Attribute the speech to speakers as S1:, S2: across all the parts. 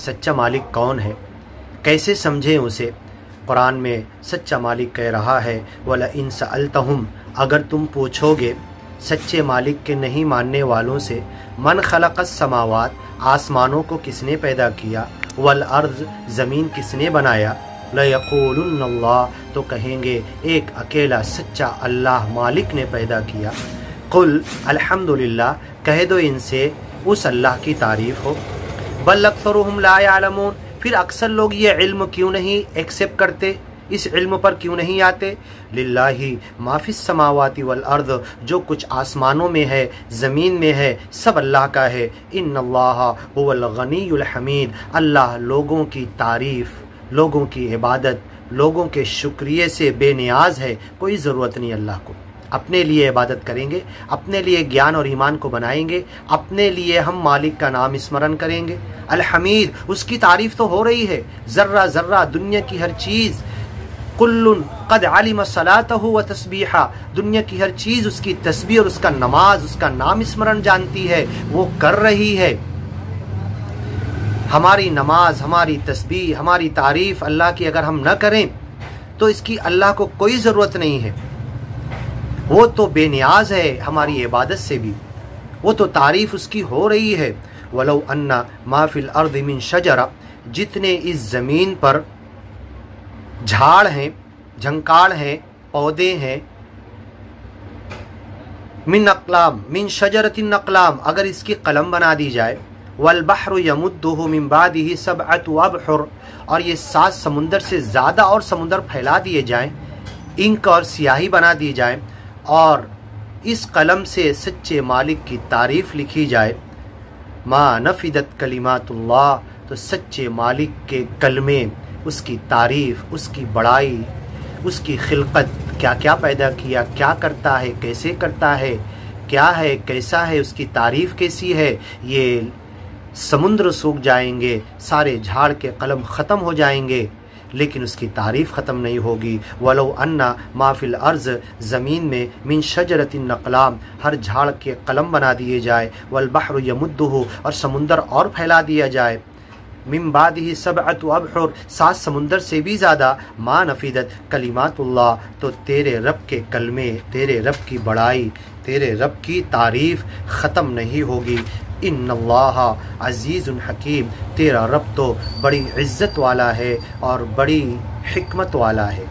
S1: सच्चा मालिक कौन है, कैसे समझें उसे। कुरान में सच्चा मालिक कह रहा है वला इन सअलतहुम, अगर तुम पूछोगे सच्चे मालिक के नहीं मानने वालों से, मन खलक़स समावात, आसमानों को किसने पैदा किया, वल अर्ज़, ज़मीन किसने बनाया, लयक़ूलुन्न अल्लाह, तो कहेंगे एक अकेला सच्चा अल्लाह मालिक ने पैदा किया। कुल अल्हम्दुलिल्लाह, कह दो इनसे उस अल्लाह की तारीफ़ हो। बल अक्सरुहुम ला यअलमून, फिर अक्सर लोग ये इल्म क्यों नहीं एक्सेप्ट करते, इस इल्म पर क्यों नहीं आते। लिल्लाही मा फिस समावाति वल अर्द, जो कुछ आसमानों में है ज़मीन में है सब अल्लाह का है। इन्नल्लाह हुवल गनियुल हमीद, अल्लाह लोगों की तारीफ़, लोगों की इबादत, लोगों के शुक्रिया से बेनियाज है। कोई ज़रूरत नहीं अल्लाह को। अपने लिए इबादत करेंगे, अपने लिए ज्ञान और ईमान को बनाएंगे, अपने लिए हम मालिक का नाम स्मरण करेंगे। अल हमीद, उसकी तारीफ़ तो हो रही है, ज़र्रा ज़र्रा दुनिया की हर चीज़। कुल्लुन क़द अलिम सलातहु व तस्बीहा, दुनिया की हर चीज़ उसकी तस्बीह और उसका नमाज, उसका नाम स्मरण जानती है, वो कर रही है। हमारी नमाज, हमारी तस्बीह, हमारी तारीफ़ अल्लाह की अगर हम न करें तो इसकी अल्लाह को कोई ज़रूरत नहीं है। वो तो बेनियाज है हमारी इबादत से भी, वो तो तारीफ़ उसकी हो रही है। वलौ अन्ना मा फिल अर्द मिन शजरा, जितने इस ज़मीन पर झाड़ हैं, झंकाड़ हैं, पौधे हैं, मिन अक़लाम, मिन शजरतिन अक़लाम, अगर इसकी कलम बना दी जाए, वल बहरु यमुद्दुहु मिन बादिही सबअतु अबहुर, और ये 7 समुंदर से ज़्यादा और समुंदर फैला दिए जाएं, इंक और स्याही बना दी जाए, और इस कलम से सच्चे मालिक की तारीफ़ लिखी जाए, मा नफिदत कलिमातुल्लाह, तो सच्चे मालिक के कलमे, उसकी तारीफ़, उसकी बड़ाई, उसकी खिलकत, क्या क्या पैदा किया, क्या करता है, कैसे करता है, क्या है, कैसा है, उसकी तारीफ़ कैसी है, ये समुद्र सूख जाएंगे, सारे झाड़ के कलम ख़त्म हो जाएंगे, लेकिन उसकी तारीफ़ ख़त्म नहीं होगी। वलो अन्ना माफिल अर्ज़, ज़मीन में मिन शजरतिन अक़लाम, हर झाड़ के कलम बना दिए जाए, वल बहरु यमुद्दुहु, और समुंदर और फैला दिया जाए, मिन बादिही सबअतु अबहुर, 7 समुंदर से भी ज़्यादा, मा नफिदत कलिमातुल्लाह, तो तेरे रब के कलमे, तेरे रब की बड़ाई, तेरे रब की तारीफ़ ख़त्म नहीं होगी। इन्नल्लाह अज़ीज़ुन हकीम, तेरा रब तो बड़ी इज़्ज़त वाला है और बड़ी हिकमत वाला है।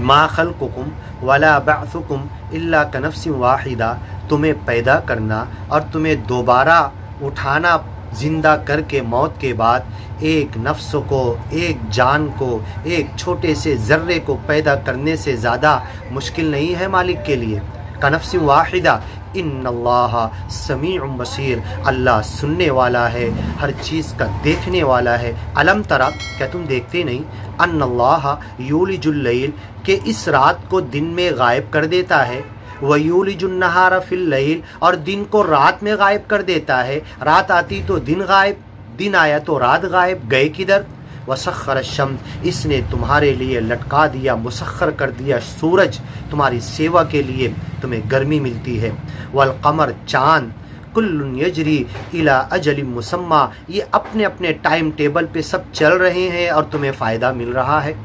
S1: मा खल्कुकुम वला बअसुकुम इल्ला कनफ्सिन वाहिदा, तुम्हें पैदा करना और तुम्हें दोबारा उठाना ज़िंदा करके मौत के बाद, एक नफ्स को, एक जान को, एक छोटे से ज़र्रे को पैदा करने से ज़्यादा मुश्किल नहीं है मालिक के लिए। कनफ्सिन वाहिदा, इन्नल्लाह समीउन बसीर, अल्लाह सुनने वाला है, हर चीज़ का देखने वाला है। अलम तरा, क्या तुम देखते नहीं, अन्नल्लाह यूलिजुल लैल, के इस रात को दिन में गायब कर देता है, व यूलिजुन नहारा फिल लैल, और दिन को रात में गायब कर देता है। रात आती तो दिन गायब, दिन आया तो रात गायब, गए किधर। वसख्खर शम्स, इसने तुम्हारे लिए लटका दिया, मुसख्खर कर दिया सूरज, तुम्हारी सेवा के लिए तुम्हें गर्मी मिलती है। वल कमर, चाँद, कुल्लुन यजरी इला अजलिम मुसम्मा, ये अपने अपने टाइम टेबल पे सब चल रहे हैं और तुम्हें फ़ायदा मिल रहा है।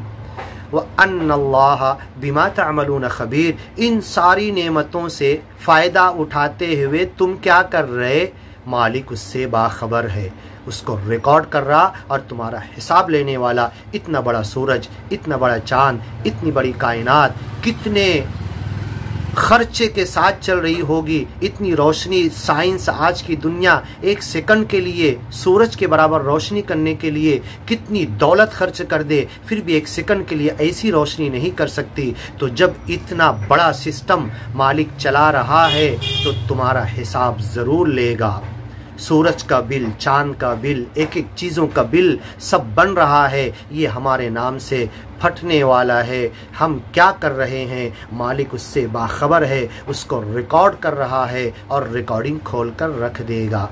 S1: व अन्नल्लाह बिमा तअमलून खबीर, इन सारी नेमतों से फ़ायदा उठाते हुए तुम क्या कर रहे, मालिक उससे बाखबर है, उसको रिकॉर्ड कर रहा और तुम्हारा हिसाब लेने वाला। इतना बड़ा सूरज, इतना बड़ा चाँद, इतनी बड़ी कायनात कितने खर्चे के साथ चल रही होगी, इतनी रोशनी। साइंस आज की दुनिया एक सेकंड के लिए सूरज के बराबर रोशनी करने के लिए कितनी दौलत खर्च कर दे, फिर भी एक सेकंड के लिए ऐसी रोशनी नहीं कर सकती। तो जब इतना बड़ा सिस्टम मालिक चला रहा है तो तुम्हारा हिसाब ज़रूर लेगा। सूरज का बिल, चाँद का बिल, एक एक चीज़ों का बिल सब बन रहा है, ये हमारे नाम से फटने वाला है। हम क्या कर रहे हैं, मालिक उससे बाखबर है, उसको रिकॉर्ड कर रहा है और रिकॉर्डिंग खोल कर रख देगा।